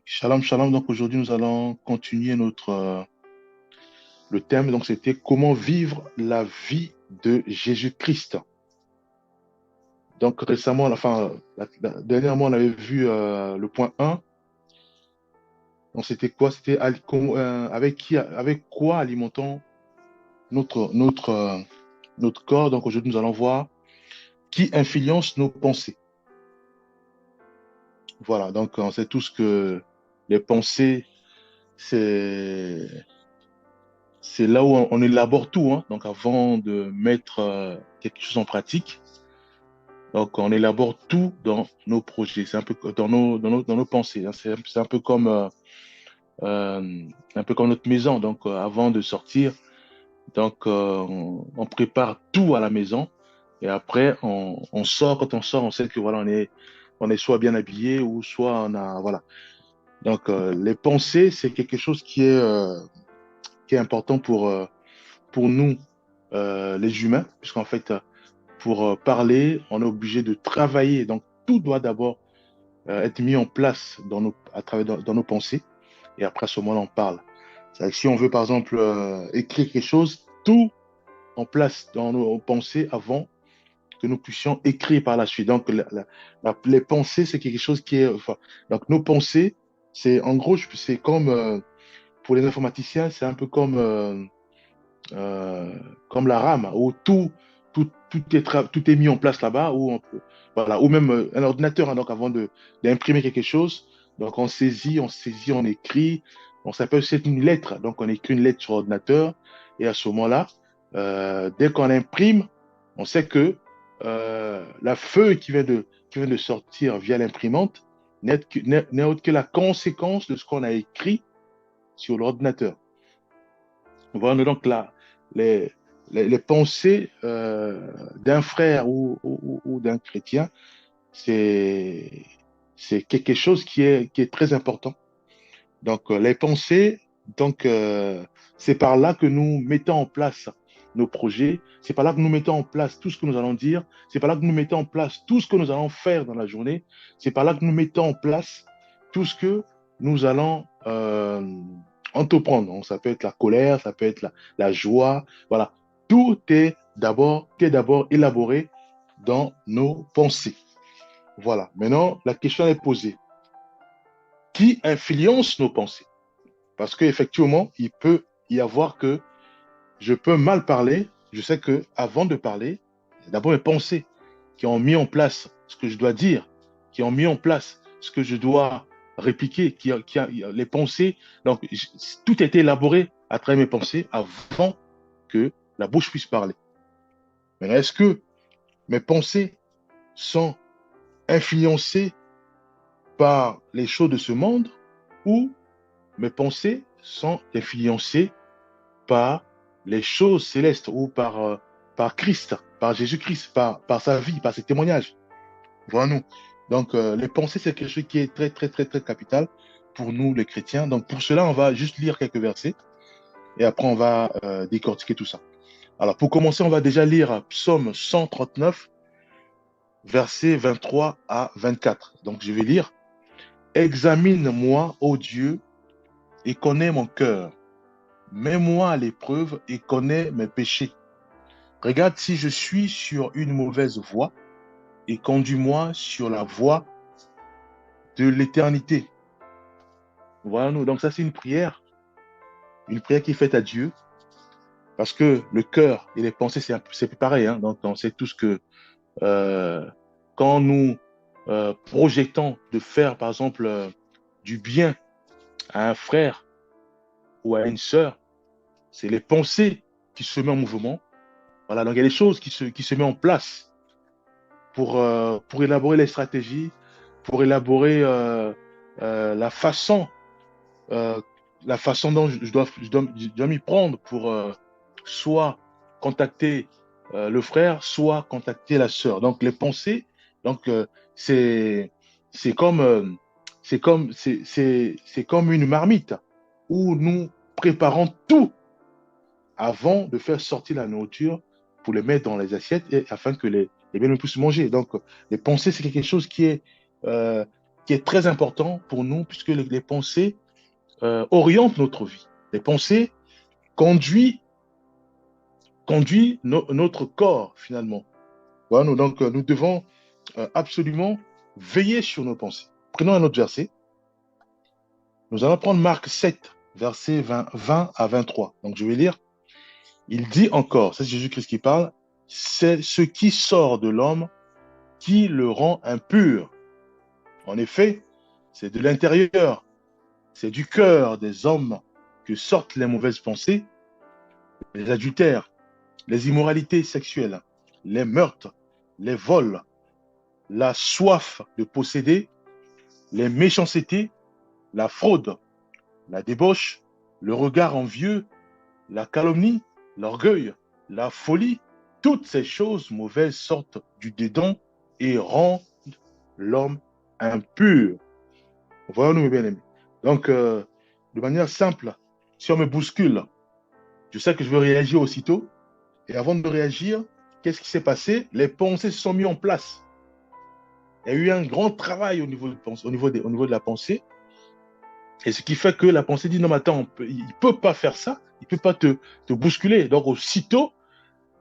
Shalom, shalom. Donc aujourd'hui, nous allons continuer le thème. Donc c'était comment vivre la vie de Jésus-Christ. Donc récemment, dernièrement, on avait vu le point un. Donc c'était quoi? C'était avec quoi alimentons notre corps. Donc aujourd'hui, nous allons voir qui influence nos pensées. Voilà. Donc on sait tous que les pensées, c'est c'est là où on élabore tout, hein. Donc, avant de mettre quelque chose en pratique, donc on élabore tout dans nos projets. C'est un peu dans nos pensées, hein. C'est un peu comme notre maison. Donc, avant de sortir, donc on prépare tout à la maison et après on sort. Quand on sort, on sait que voilà, on est soit bien habillé ou soit on a voilà. Donc, les pensées, c'est quelque chose qui est important pour nous les humains, puisqu'en fait, pour parler, on est obligé de travailler. Donc, tout doit d'abord être mis en place à travers dans nos pensées, et après, à ce moment-là, on parle. C'est-à-dire que si on veut, par exemple, écrire quelque chose, tout en place dans nos pensées avant que nous puissions écrire par la suite. Donc, les pensées, c'est quelque chose qui est... Enfin, donc, nos pensées, c'est en gros, c'est comme, pour les informaticiens, c'est un peu euh, comme la RAM, où tout est mis en place là-bas, voilà, ou même un ordinateur, hein. Donc avant d'imprimer quelque chose, donc on saisit, on écrit, on s'appelle c'est une lettre, donc on écrit une lettre sur ordinateur, et à ce moment-là, dès qu'on imprime, on sait que la feuille qui vient de sortir via l'imprimante n'est autre que la conséquence de ce qu'on a écrit sur l'ordinateur. Voilà donc là, les, les pensées d'un frère ou d'un chrétien, c'est, c'est quelque chose qui est très important. Donc, les pensées, donc, c'est par là que nous mettons en place nos projets, c'est par là que nous mettons en place tout ce que nous allons dire, c'est par là que nous mettons en place tout ce que nous allons faire dans la journée, c'est par là que nous mettons en place tout ce que nous allons entreprendre. Donc, ça peut être la colère, ça peut être la joie, voilà. Tout est d'abord élaboré dans nos pensées. Voilà. Maintenant, la question est posée. Qui influence nos pensées? Parce qu'effectivement, il peut y avoir que je peux mal parler. Je sais que avant de parler, c'est d'abord mes pensées qui ont mis en place ce que je dois dire, qui ont mis en place ce que je dois répliquer, les pensées. Donc, tout a été élaboré à travers mes pensées avant que la bouche puisse parler. Maintenant, est-ce que mes pensées sont influencées par les choses de ce monde ou mes pensées sont influencées par les choses célestes ou par Christ, par Jésus-Christ, par sa vie, par ses témoignages. Voilà-nous. Donc, les pensées, c'est quelque chose qui est très, très, très, très capital pour nous, les chrétiens. Donc, pour cela, on va juste lire quelques versets et après, on va décortiquer tout ça. Alors, pour commencer, on va déjà lire Psaume 139, versets 23 à 24. Donc, je vais lire. Examine-moi, ô Dieu, et connais mon cœur. Mets-moi à l'épreuve et connais mes péchés. Regarde si je suis sur une mauvaise voie et conduis-moi sur la voie de l'éternité. Voilà, nous. Donc ça, c'est une prière qui est faite à Dieu, parce que le cœur et les pensées, c'est pareil, hein. Donc on sait tous que euh, quand nous projetons de faire, par exemple, du bien à un frère ou à une sœur, c'est les pensées qui se mettent en mouvement. Voilà, donc il y a des choses qui se mettent en place pour élaborer les stratégies, pour élaborer la euh, la façon dont je dois m'y prendre pour soit contacter le frère, soit contacter la sœur. Donc les pensées, donc c'est c'est comme c'est comme une marmite où nous préparons tout avant de faire sortir la nourriture pour les mettre dans les assiettes afin que les biens puissent manger. Donc, les pensées, c'est quelque chose euh, qui est très important pour nous, puisque les pensées orientent notre vie. Les pensées conduisent notre corps, finalement. Voilà, donc, nous devons absolument veiller sur nos pensées. Prenons un autre verset. Nous allons prendre Marc 7, versets 20 à 23. Donc, je vais lire. Il dit encore, c'est Jésus-Christ qui parle, c'est ce qui sort de l'homme qui le rend impur. En effet, c'est de l'intérieur, c'est du cœur des hommes que sortent les mauvaises pensées, les adultères, les immoralités sexuelles, les meurtres, les vols, la soif de posséder, les méchancetés, la fraude, la débauche, le regard envieux, la calomnie, l'orgueil, la folie. Toutes ces choses mauvaises sortent du dedans et rendent l'homme impur. Voyons-nous, mes bien-aimés. Donc, de manière simple, si on me bouscule, je sais que je veux réagir aussitôt. Et avant de réagir, qu'est-ce qui s'est passé? Les pensées se sont mises en place. Il y a eu un grand travail au niveau de la pensée. Et ce qui fait que la pensée dit, non, mais attends, il ne peut pas faire ça, il ne peut pas te bousculer. Donc, aussitôt,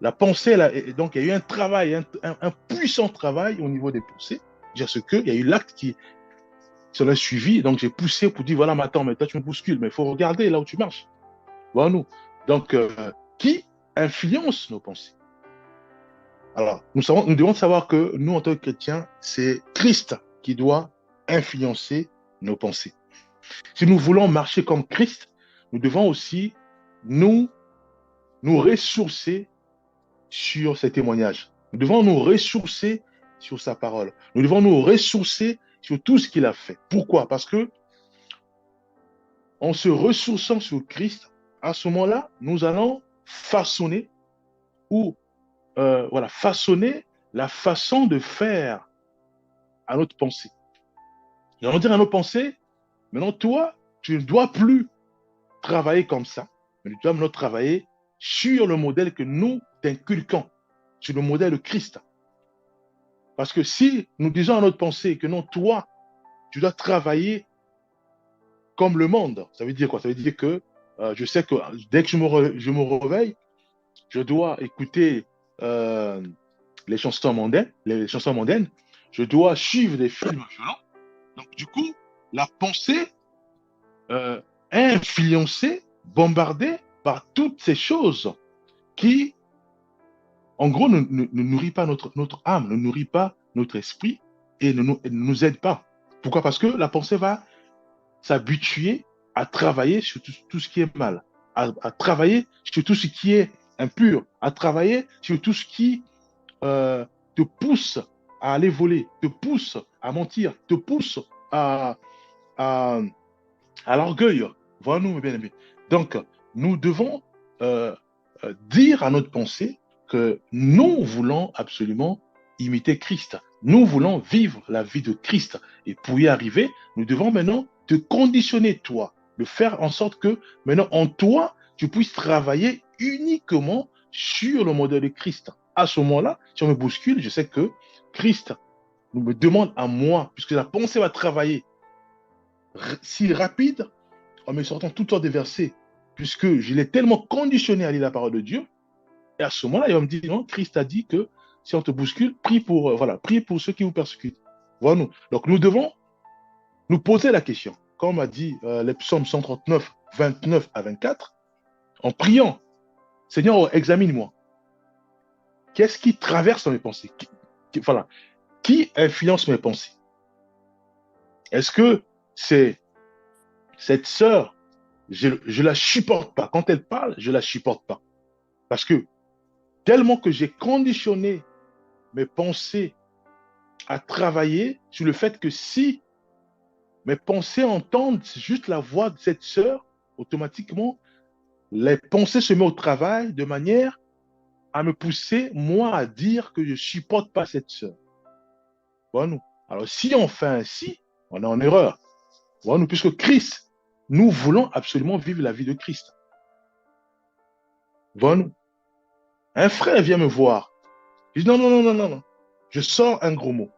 la pensée, donc il y a eu un travail, un puissant travail au niveau des pensées. C'est-à-dire qu'il y a eu l'acte qui s'en a suivi. Donc, j'ai poussé pour dire, voilà, mais attends, mais toi, tu me bouscules, mais il faut regarder là où tu marches. Voilà, nous. Donc, qui influence nos pensées? Alors, nous devons savoir que nous, en tant que chrétiens, c'est Christ qui doit influencer nos pensées. Si nous voulons marcher comme Christ, nous devons aussi nous ressourcer sur ses témoignages. Nous devons nous ressourcer sur sa parole. Nous devons nous ressourcer sur tout ce qu'il a fait. Pourquoi? Parce que en se ressourçant sur Christ, à ce moment-là, nous allons façonner façonner la façon de faire à notre pensée. Nous allons dire à nos pensées, maintenant toi, tu ne dois plus travailler comme ça, mais tu dois maintenant travailler sur le modèle que nous t'inculquons, sur le modèle de Christ. Parce que si nous disons à notre pensée que non, toi, tu dois travailler comme le monde, ça veut dire quoi? Ça veut dire que je sais que dès que je me réveille, je dois écouter les chansons mondaines, je dois suivre des films violents. Donc, du coup, la pensée est influencée, bombardée par toutes ces choses qui, en gros, ne nourrit pas notre âme, ne nourrit pas notre esprit et ne nous aide pas. Pourquoi? Parce que la pensée va s'habituer à travailler sur tout ce qui est mal, à travailler sur tout ce qui est impur, à travailler sur tout ce qui te pousse à aller voler, te pousse à mentir, te pousse à, à, à l'orgueil. Voilà-nous, mes bien-aimés. Donc, nous devons dire à notre pensée que nous voulons absolument imiter Christ. Nous voulons vivre la vie de Christ. Et pour y arriver, nous devons maintenant te conditionner, toi, de faire en sorte que maintenant, en toi, tu puisses travailler uniquement sur le modèle de Christ. À ce moment-là, si on me bouscule, je sais que Christ me demande à moi, puisque la pensée va travailler si rapide, en me sortant tout le temps des versets, puisque je l'ai tellement conditionné à lire la parole de Dieu. Et à ce moment-là, il va me dire, non, Christ a dit que si on te bouscule, prie pour ceux qui vous persécutent. Voilà nous. Donc nous devons nous poser la question, comme a dit les psaumes 139, 29 à 24, en priant, Seigneur, examine-moi. Qu'est-ce qui traverse dans mes pensées? Qui influence mes pensées? Est-ce que c'est cette sœur, je la supporte pas. Quand elle parle, je la supporte pas. Parce que tellement que j'ai conditionné mes pensées à travailler sur le fait que si mes pensées entendent juste la voix de cette sœur, automatiquement, les pensées se mettent au travail de manière à me pousser, moi, à dire que je ne supporte pas cette sœur. Voilà nous. Alors, si on fait ainsi, on est en erreur. Voilà nous, puisque Christ, nous voulons absolument vivre la vie de Christ. Voilà nous. Un frère vient me voir. Je dis non, non, non, non, non, non. Je sors un gros mot.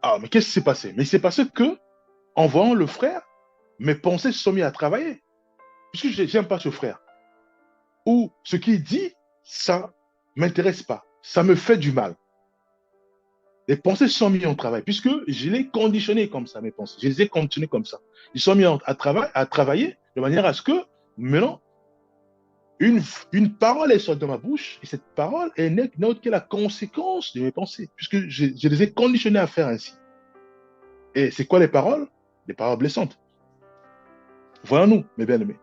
Ah, mais qu'est-ce qui s'est passé? Mais il s'est passé que, en voyant le frère, mes pensées se sont mises à travailler. Puisque je n'aime pas ce frère. Ou ce qu'il dit, ça ne m'intéresse pas. Ça me fait du mal. Les pensées se sont mises en travail, puisque je l'ai conditionné comme ça, mes pensées. Je les ai conditionnés comme ça. Ils sont mis à travailler de manière à ce que, maintenant, une, une parole est sortie de ma bouche, et cette parole n'est autre que la conséquence de mes pensées, puisque je les ai conditionnés à faire ainsi. Et c'est quoi les paroles? Les paroles blessantes. Voilà-nous, mes bien-aimés.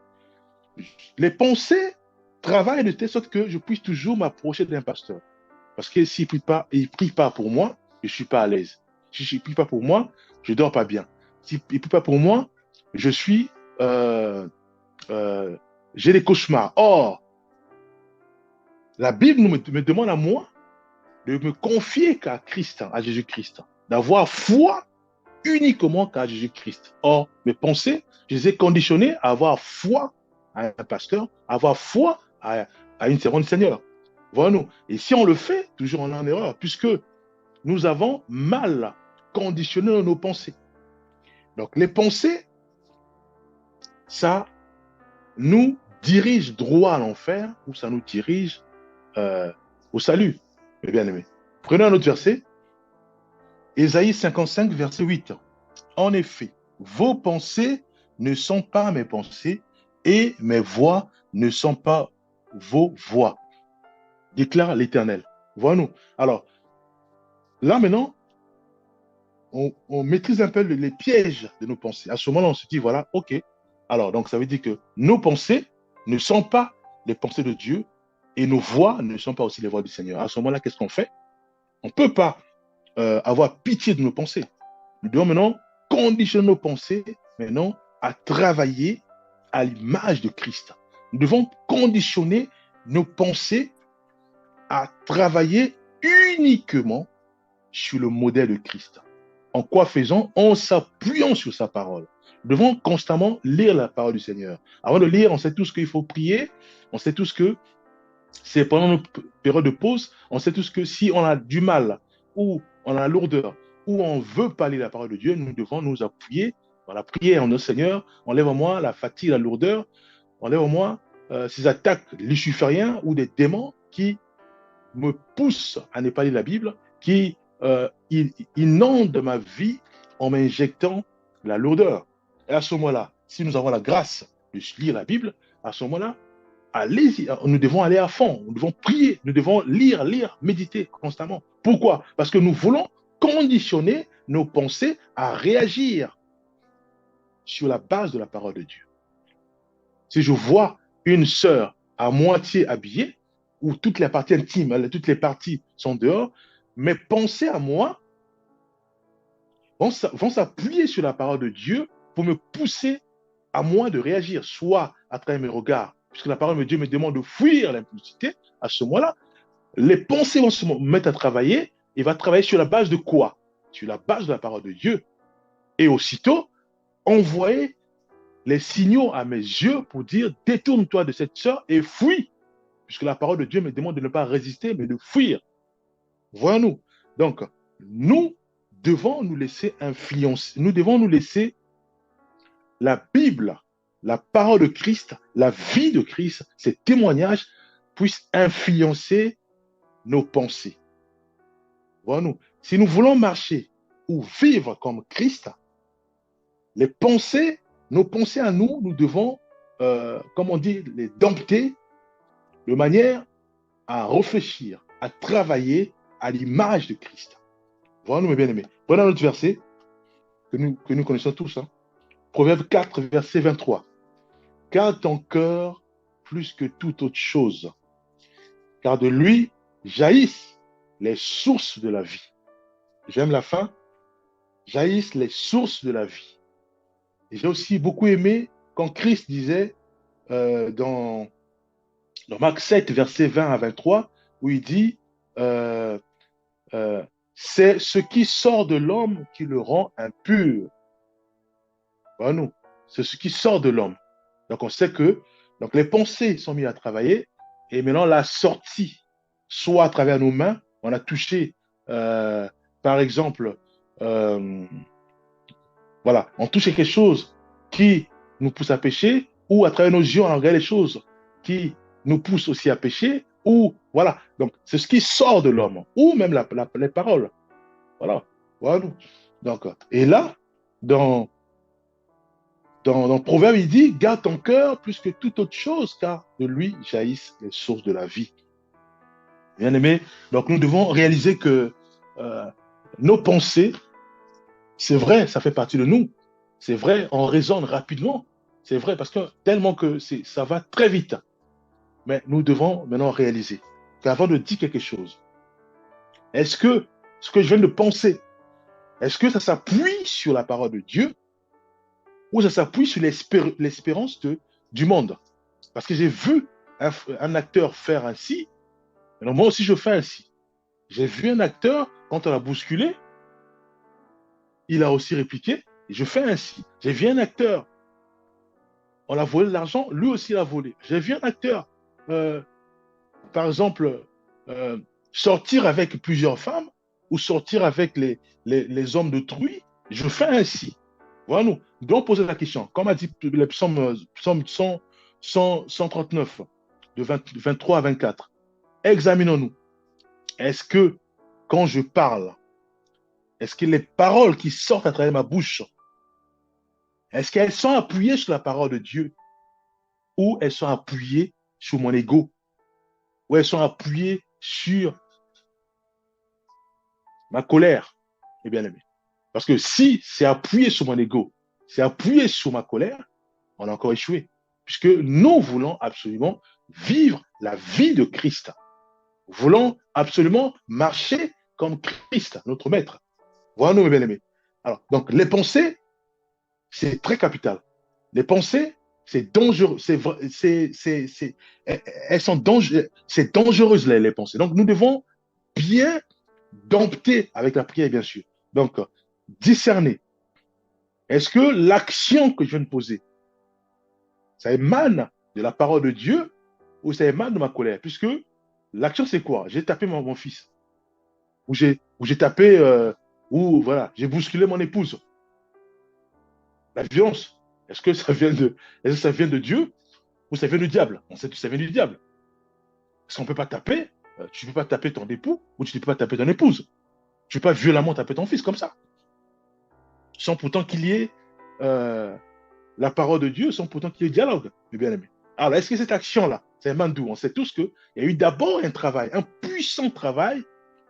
Les pensées travaillent de telle sorte que je puisse toujours m'approcher d'un pasteur. Parce que s'il ne prie pas pour moi, je ne suis pas à l'aise. Si il ne prie pas pour moi, je ne dors pas bien. S'il ne prie pas pour moi, je suis, euh, euh, j'ai des cauchemars. Or, la Bible me demande à moi de me confier qu'à Christ, à Jésus-Christ, d'avoir foi uniquement qu'à Jésus-Christ. Or, mes pensées, je les ai conditionnées à avoir foi à un pasteur, à avoir foi à une servante du Seigneur. Voilà-nous. Et si on le fait, toujours on est en erreur, puisque nous avons mal conditionné nos pensées. Donc, les pensées, ça nous dirige droit à l'enfer ou ça nous dirige au salut, mes bien-aimés. Prenons un autre verset, Ésaïe 55, verset 8. En effet, vos pensées ne sont pas mes pensées et mes voix ne sont pas vos voix, déclare l'Éternel. Voyons-nous. Alors, là maintenant, on maîtrise un peu les pièges de nos pensées. À ce moment-là, on se dit, voilà, ok. Alors, donc, ça veut dire que nos pensées ne sont pas les pensées de Dieu et nos voix ne sont pas aussi les voix du Seigneur. À ce moment-là, qu'est-ce qu'on fait? On ne peut pas avoir pitié de nos pensées. Nous devons maintenant conditionner nos pensées maintenant à travailler à l'image de Christ. Nous devons conditionner nos pensées à travailler uniquement sur le modèle de Christ. En quoi faisons? En s'appuyant sur sa parole. Nous devons constamment lire la parole du Seigneur. Avant de lire, on sait tous qu'il faut prier. On sait tous que c'est pendant notre période de pause, on sait tous que si on a du mal ou on a la lourdeur ou on veut parler la parole de Dieu, nous devons nous appuyer dans la prière en notre Seigneur. Enlève en moi la fatigue, la lourdeur. Enlève en moi ces attaques lucifériens ou des démons qui me poussent à ne pas lire la Bible, qui inondent ma vie en m'injectant la lourdeur. Et à ce moment-là, si nous avons la grâce de lire la Bible, à ce moment-là, allez-y, nous devons aller à fond, nous devons prier, nous devons lire, méditer constamment. Pourquoi? Parce que nous voulons conditionner nos pensées à réagir sur la base de la parole de Dieu. Si je vois une sœur à moitié habillée, où toutes les parties intimes, toutes les parties sont dehors, mes pensées à moi vont s'appuyer sur la parole de Dieu pour me pousser à moi de réagir, soit à travers mes regards, puisque la parole de Dieu me demande de fuir l'impudicité. À ce moment-là, les pensées vont se mettre à travailler et va travailler sur la base de quoi? Sur la base de la parole de Dieu. Et aussitôt, envoyer les signaux à mes yeux pour dire détourne-toi de cette sœur et fuis, puisque la parole de Dieu me demande de ne pas résister, mais de fuir. Voyons-nous. Donc, nous devons nous laisser influencer, nous devons nous laisser la Bible, la parole de Christ, la vie de Christ, ces témoignages puissent influencer nos pensées. Voyons-nous. Si nous voulons marcher ou vivre comme Christ, les pensées, nos pensées à nous, nous devons, comme on dit, les dompter de manière à réfléchir, à travailler à l'image de Christ. Voyons-nous, mes bien-aimés. Prenons notre verset que nous connaissons tous. Hein. Proverbe 4, verset 23. Car ton cœur plus que toute autre chose, car de lui jaillissent les sources de la vie. J'aime la fin. Jaillissent les sources de la vie. Et j'ai aussi beaucoup aimé quand Christ disait dans Marc 7, verset 20 à 23, où il dit euh, c'est ce qui sort de l'homme qui le rend impur. Voilà, nous, c'est ce qui sort de l'homme. Donc on sait que donc les pensées sont mises à travailler et maintenant la sortie, soit à travers nos mains, on a touché par exemple euh, voilà, on touche à quelque chose qui nous pousse à pécher, ou à travers nos yeux, on regarde les choses qui nous poussent aussi à pécher, ou voilà. Donc, c'est ce qui sort de l'homme, ou même les paroles. Voilà. Voilà. Donc, et là, dans, dans Proverbe, il dit, garde ton cœur plus que toute autre chose, car de lui jaillissent les sources de la vie. Bien aimé, donc nous devons réaliser que euh, nos pensées, c'est vrai, ça fait partie de nous. C'est vrai, on raisonne rapidement. C'est vrai, parce que tellement que ça va très vite. Mais nous devons maintenant réaliser qu'avant de dire quelque chose, est-ce que ce que je viens de penser, est-ce que ça s'appuie sur la parole de Dieu ou ça s'appuie sur l'espérance du monde? Parce que j'ai vu un acteur faire ainsi, alors moi aussi je fais ainsi. J'ai vu un acteur, quand on l'a bousculé, il a aussi répliqué, et je fais ainsi. J'ai vu un acteur, on a volé de l'argent, lui aussi l'a volé. J'ai vu un acteur, euh, par exemple, euh, sortir avec plusieurs femmes ou sortir avec les hommes d'autrui, je fais ainsi. Voilà, nous devons poser la question. Comme a dit le psaume 139, de 23 à 24, examinons-nous. Est-ce que quand je parle, est-ce que les paroles qui sortent à travers ma bouche, est-ce qu'elles sont appuyées sur la parole de Dieu ou elles sont appuyées sur mon ego ou elles sont appuyées sur ma colère, mes bien-aimés? Parce que si c'est appuyé sur mon ego, c'est appuyé sur ma colère, on a encore échoué. Puisque nous voulons absolument vivre la vie de Christ. Nous voulons absolument marcher comme Christ, notre maître. Voilà, nous, mes bien-aimés. Alors, donc, les pensées, c'est très capital. Les pensées, c'est dangereux. Elles sont dangereuses. C'est dangereuse, les pensées. Donc, nous devons bien dompter avec la prière, bien sûr. Donc, discerner. Est-ce que l'action que je viens de poser, ça émane de la parole de Dieu ou ça émane de ma colère? Puisque l'action, c'est quoi? J'ai tapé mon fils. Ou j'ai tapé, ou voilà, j'ai bousculé mon épouse. La violence, est-ce que ça vient de Dieu ou ça vient du diable? On sait que ça vient du diable. Parce qu'on ne peut pas taper, tu ne peux pas taper ton époux ou tu ne peux pas taper ton épouse. Tu ne peux pas violemment taper ton fils comme ça. Sans pourtant qu'il y ait la parole de Dieu, sans pourtant qu'il y ait dialogue, mes bien-aimés. Alors, est-ce que cette action-là, c'est Mandou? On sait tous qu'il y a eu d'abord un travail, un puissant travail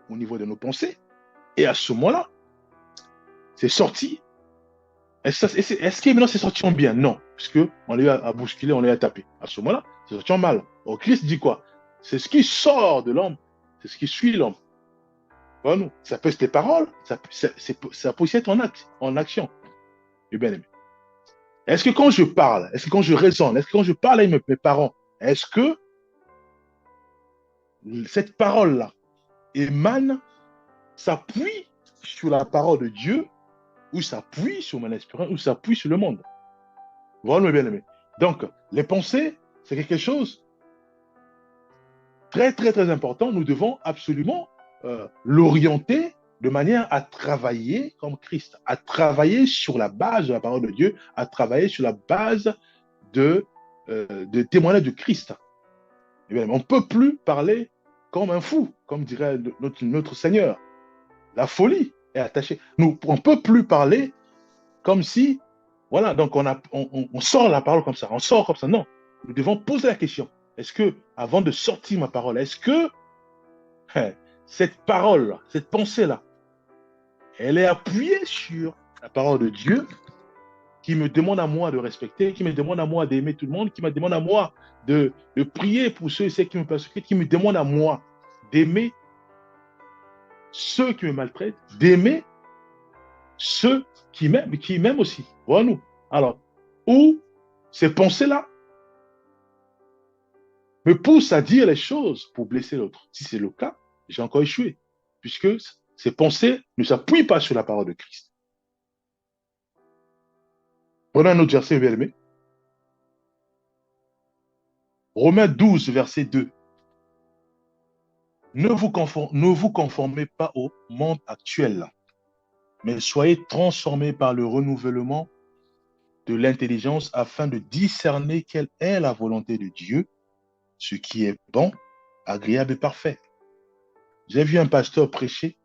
au niveau de nos pensées. Et à ce moment-là, c'est sorti. Est-ce que maintenant c'est sorti en bien? Non, puisque on l'a bousculé, on l'a tapé. À ce moment-là, c'est sorti en mal. Or, Christ dit quoi? C'est ce qui sort de l'homme, c'est ce qui suit l'homme. Voilà, nous. Ça peut être tes paroles, ça peut aussi être en action. Et bien aimé. Est-ce que quand je parle, est-ce que quand je raisonne, est-ce que quand je parle avec mes parents, est-ce que cette parole-là émane, s'appuie sur la parole de Dieu, ou s'appuie sur mon espérance, ou s'appuie sur le monde? Voilà, mes bien-aimés. Donc, les pensées, c'est quelque chose de très, très, très important. Nous devons absolument l'orienter de manière à travailler comme Christ, à travailler sur la base de la parole de Dieu, à travailler sur la base de témoignage de Christ. Eh bien, on ne peut plus parler comme un fou, comme dirait notre Seigneur. La folie est attachée. On ne peut plus parler comme si, voilà, donc on sort la parole comme ça, on sort comme ça. Non, nous devons poser la question. Est-ce que, avant de sortir ma parole, est-ce que cette parole, cette pensée-là, elle est appuyée sur la parole de Dieu qui me demande à moi de respecter, qui me demande à moi d'aimer tout le monde, qui me demande à moi de prier pour ceux et celles qui me persécutent, qui me demande à moi d'aimer ceux qui me maltraitent, d'aimer ceux qui m'aiment aussi. Voilà nous. Alors, où ces pensées-là me poussent à dire les choses pour blesser l'autre. Si c'est le cas, j'ai encore échoué, puisque ces pensées ne s'appuient pas sur la parole de Christ. Prenons un autre verset bien aimé. Romains 12, verset 2. Ne vous conformez pas au monde actuel, mais soyez transformés par le renouvellement de l'intelligence afin de discerner quelle est la volonté de Dieu, ce qui est bon, agréable et parfait. J'ai vu un pasteur prêcher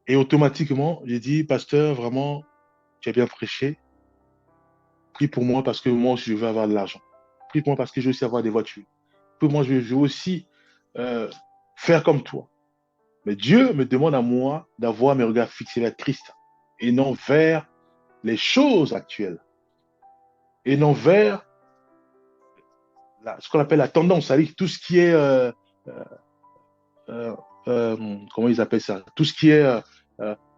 et automatiquement, j'ai dit, pasteur, vraiment, tu as bien prêché. Prie pour moi parce que moi aussi, je veux avoir de l'argent. Prie pour moi parce que je veux aussi avoir des voitures. Prie pour moi, je veux aussi euh, faire comme toi. Mais Dieu me demande à moi d'avoir mes regards fixés vers Christ et non vers les choses actuelles et non vers ce qu'on appelle la tendance, c'est-à-dire tout ce qui est, euh, euh, comment ils appellent ça, tout ce qui est,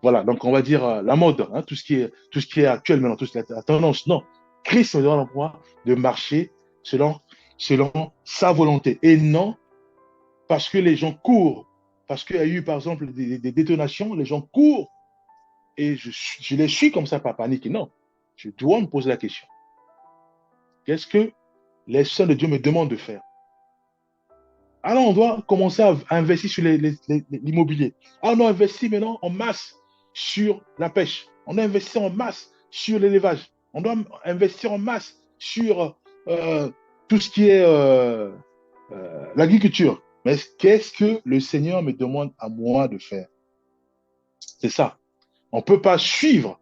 voilà, donc on va dire la mode, hein, tout ce qui est actuel maintenant, tout ce qui est la tendance. Non, Christ me demande à moi de marcher selon, selon sa volonté et non parce que les gens courent, parce qu'il y a eu par exemple des détonations, les gens courent et je les suis comme ça par panique. Non, je dois me poser la question. Qu'est-ce que les saints de Dieu me demandent de faire? Alors, on doit commencer à investir sur l'immobilier. Alors, on doit investir maintenant en masse sur la pêche. On doit investir en masse sur l'élevage. On doit investir en masse sur tout ce qui est l'agriculture. Mais qu'est-ce que le Seigneur me demande à moi de faire? C'est ça. On ne peut pas suivre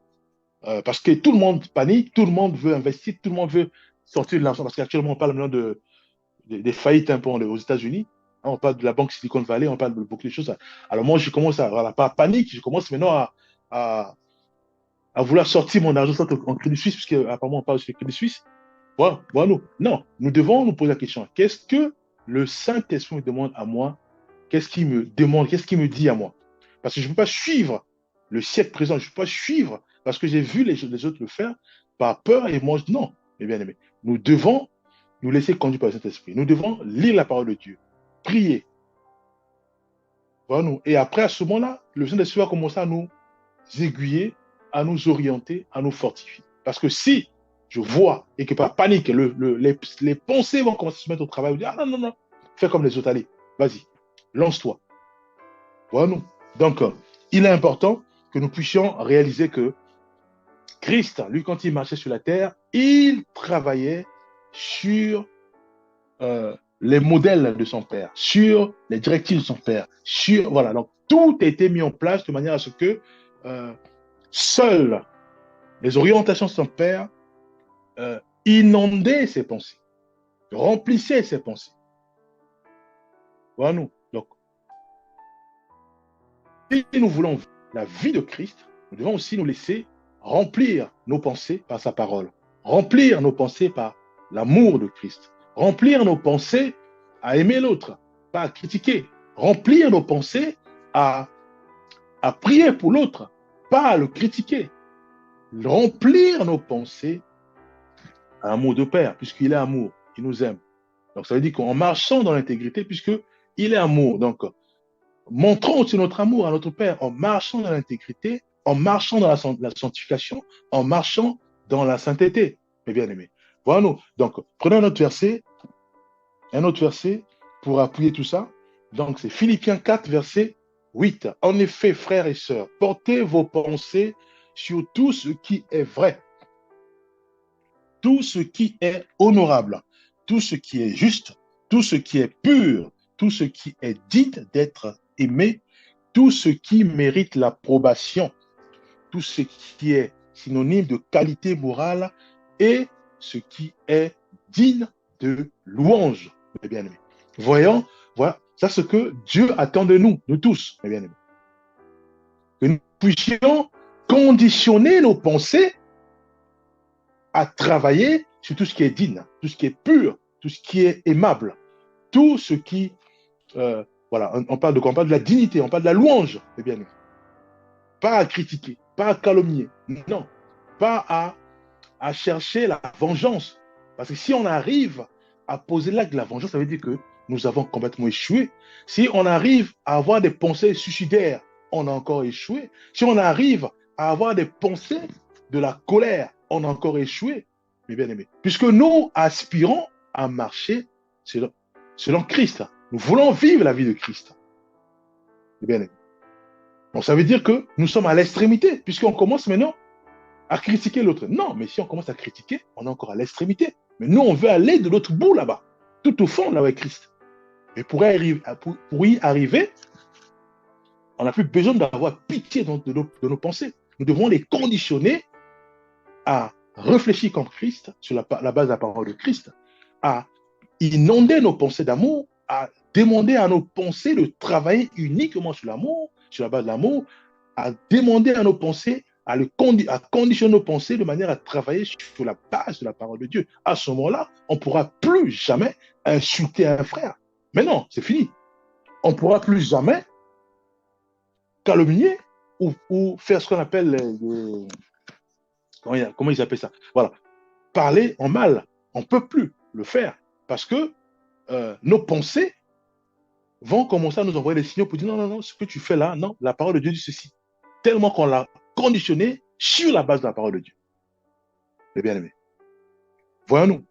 parce que tout le monde panique, tout le monde veut investir, tout le monde veut sortir de l'argent. Parce qu'actuellement, on parle maintenant des faillites un peu aux États-Unis. Hein, on parle de la banque Silicon Valley, on parle de beaucoup de choses. Alors moi, je commence à, voilà, pas panique, je commence maintenant à, à vouloir sortir mon argent en Crédit Suisse, puisque apparemment on parle sur le Crédit Suisse. Voilà, voilà, nous. Non, nous devons nous poser la question. Qu'est-ce que le Saint-Esprit me demande à moi? Qu'est-ce qu'il me demande? Qu'est-ce qu'il me dit à moi? Parce que je ne peux pas suivre le siècle présent, je ne peux pas suivre parce que j'ai vu les autres le faire par peur et moi, non, mes bien-aimés. Nous devons nous laisser conduire par le Saint-Esprit. Nous devons lire la parole de Dieu, prier. Voilà, nous. Et après, à ce moment-là, le Saint-Esprit va commencer à nous aiguiller, à nous orienter, à nous fortifier. Parce que si je vois et que par panique, les pensées vont commencer à se mettre au travail, vous dire, ah non, non, non, fais comme les autres, allez, vas-y, lance-toi. Voilà, nous. Donc, il est important que nous puissions réaliser que Christ, lui, quand il marchait sur la terre, il travaillait sur les modèles de son père, sur les directives de son père, sur voilà. Donc tout a été mis en place de manière à ce que seules les orientations de son père inondaient ses pensées, remplissaient ses pensées. Voilà nous. Donc, si nous voulons la vie de Christ, nous devons aussi nous laisser remplir nos pensées par sa parole, remplir nos pensées par l'amour de Christ, remplir nos pensées à aimer l'autre, pas à critiquer, remplir nos pensées à, à prier pour l'autre, pas à le critiquer, remplir nos pensées à amour de Père, puisqu'il est amour, il nous aime. Donc ça veut dire qu'en marchant dans l'intégrité, puisqu'il est amour, donc montrons aussi notre amour à notre Père en marchant dans l'intégrité, en marchant dans la sanctification, en marchant dans la sainteté, mes bien-aimés. Voilà nous. Donc, prenons un autre verset pour appuyer tout ça. Donc, c'est Philippiens 4, verset 8. En effet, frères et sœurs, portez vos pensées sur tout ce qui est vrai, tout ce qui est honorable, tout ce qui est juste, tout ce qui est pur, tout ce qui est digne d'être aimé, tout ce qui mérite l'approbation, tout ce qui est synonyme de qualité morale et ce qui est digne de louange, mes bien-aimés. Voyons, voilà, ça c'est ce que Dieu attend de nous, nous tous, mes bien-aimés. Que nous puissions conditionner nos pensées à travailler sur tout ce qui est digne, tout ce qui est pur, tout ce qui est aimable, tout ce qui, voilà, on parle de quoi? On parle de la dignité, on parle de la louange, mes bien-aimés. Pas à critiquer, pas à calomnier, non, pas à chercher la vengeance. Parce que si on arrive à poser l'acte de la vengeance, ça veut dire que nous avons complètement échoué. Si on arrive à avoir des pensées suicidaires, on a encore échoué. Si on arrive à avoir des pensées de la colère, on a encore échoué, mes bien-aimés. Puisque nous aspirons à marcher selon Christ. Nous voulons vivre la vie de Christ, mes bien-aimés. Donc ça veut dire que nous sommes à l'extrémité, puisqu'on commence maintenant à critiquer l'autre. Non, mais si on commence à critiquer, on est encore à l'extrémité. Mais nous, on veut aller de l'autre bout là-bas, tout au fond, là où est Christ. Et pour y arriver, on n'a plus besoin d'avoir pitié de nos pensées. Nous devons les conditionner à réfléchir comme Christ, sur la base de la parole de Christ, à inonder nos pensées d'amour, à demander à nos pensées de travailler uniquement sur l'amour, sur la base de l'amour, à demander à nos pensées, à conditionner nos pensées de manière à travailler sur la base de la parole de Dieu. À ce moment-là, on ne pourra plus jamais insulter un frère. Mais non, c'est fini. On ne pourra plus jamais calomnier ou faire ce qu'on appelle comment ils appellent ça? Voilà. Parler en mal. On ne peut plus le faire parce que nos pensées vont commencer à nous envoyer des signaux pour dire non, non, non, ce que tu fais là, non, la parole de Dieu dit ceci. Tellement qu'on l'a conditionné sur la base de la parole de Dieu. Les bien-aimés. Voyons-nous.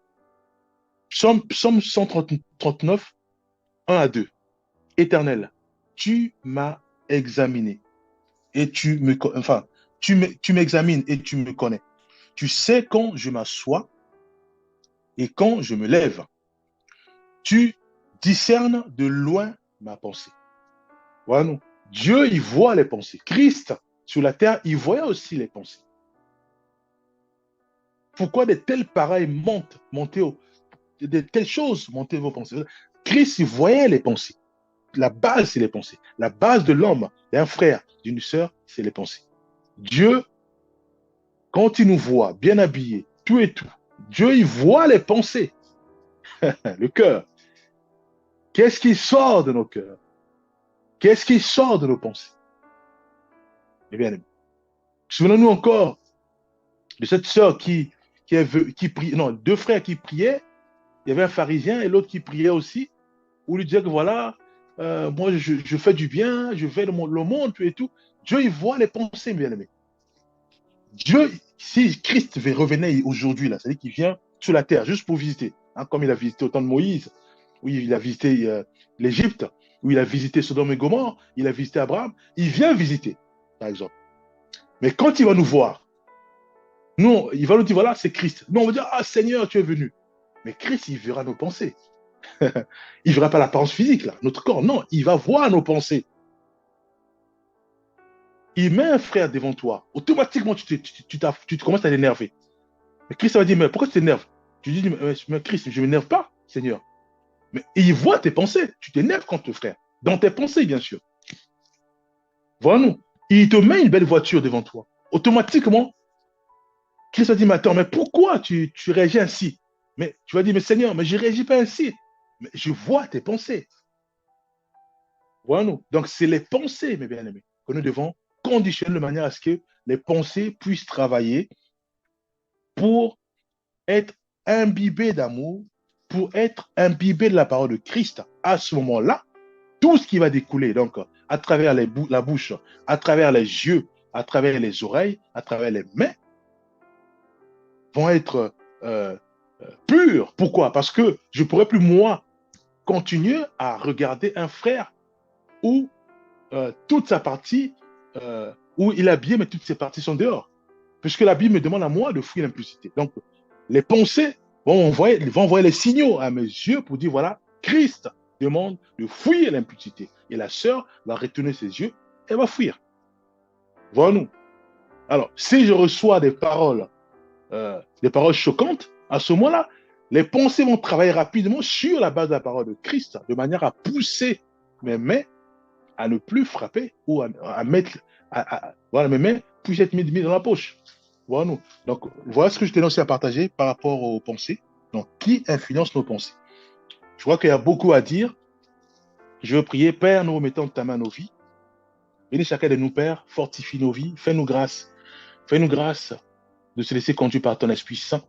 Psaume 139, 1 à 2. Éternel, tu m'as examiné et tu m'examines et tu me connais. Tu sais quand je m'assois et quand je me lève. Tu discernes de loin ma pensée. Voilà, nous. Dieu, il voit les pensées. Christ, sur la terre, il voyait aussi les pensées. Pourquoi de telles pareilles de telles choses montaient vos pensées? Christ, il voyait les pensées. La base, c'est les pensées. La base de l'homme, d'un frère, d'une sœur, c'est les pensées. Dieu, quand il nous voit bien habillés, tout et tout, Dieu, il voit les pensées, le cœur. Qu'est-ce qui sort de nos cœurs? Qu'est-ce qui sort de nos pensées? Eh bien, souvenons-nous encore de cette sœur qui prie, non, deux frères qui priaient. Il y avait un pharisien et l'autre qui priait aussi, où lui disait que voilà, moi je fais du bien, je fais le monde, tout et tout. Dieu, il voit les pensées, bien aimé. Dieu, si Christ revenait aujourd'hui, là, c'est-à-dire qu'il vient sur la terre juste pour visiter, hein, comme il a visité au temps de Moïse, où il a visité l'Égypte, où il a visité Sodome et Gomorrhe, il a visité Abraham, il vient visiter, par exemple. Mais quand il va nous voir, nous, il va nous dire, voilà, c'est Christ. Nous, on va dire, ah Seigneur, tu es venu. Mais Christ, il verra nos pensées. Il ne verra pas l'apparence physique, là, notre corps. Non, il va voir nos pensées. Il met un frère devant toi. Automatiquement, tu commences à l'énerver. Mais Christ va dire, mais pourquoi tu t'énerves? Tu dis, mais Christ, je ne m'énerve pas, Seigneur. Mais il voit tes pensées. Tu t'énerves contre ton frère. Dans tes pensées, bien sûr. Voilà-nous. Il te met une belle voiture devant toi. Automatiquement, Christ va dire, mais attends, mais pourquoi tu réagis ainsi? Mais tu vas dire, mais Seigneur, mais je ne réagis pas ainsi. Mais je vois tes pensées. Voilà-nous. Donc, c'est les pensées, mes bien-aimés, que nous devons conditionner de manière à ce que les pensées puissent travailler pour être imbibées d'amour, pour être imbibées de la parole de Christ. À ce moment-là, tout ce qui va découler, donc, à travers la bouche, à travers les yeux, à travers les oreilles, à travers les mains, vont être purs. Pourquoi? Parce que je ne pourrais plus, moi, continuer à regarder un frère où toute sa partie, où il est habillé, mais toutes ses parties sont dehors. Puisque la Bible me demande à moi de fuir l'impudicité. Donc, les pensées vont envoyer les signaux à mes yeux pour dire, voilà, Christ demande de fuir l'impudicité. Et la sœur va retourner ses yeux et va fuir. Voilà-nous. Alors, si je reçois des paroles choquantes, à ce moment-là, les pensées vont travailler rapidement sur la base de la parole de Christ, de manière à pousser mes mains à ne plus frapper ou à mettre, voilà, mes mains puissent être mises dans la poche. Voilà, nous. Donc, voilà ce que je t'ai lancé à partager par rapport aux pensées. Donc, qui influence nos pensées? Je crois qu'il y a beaucoup à dire. Je veux prier, Père, nous remettons ta main à nos vies. Bénis chacun de nous, Père, fortifie nos vies, fais-nous grâce. Fais-nous grâce de se laisser conduire par ton Esprit Saint,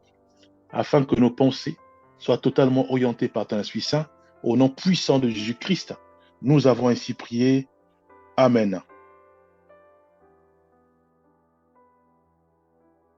afin que nos pensées soient totalement orientées par ton Esprit Saint. Au nom puissant de Jésus-Christ, nous avons ainsi prié. Amen.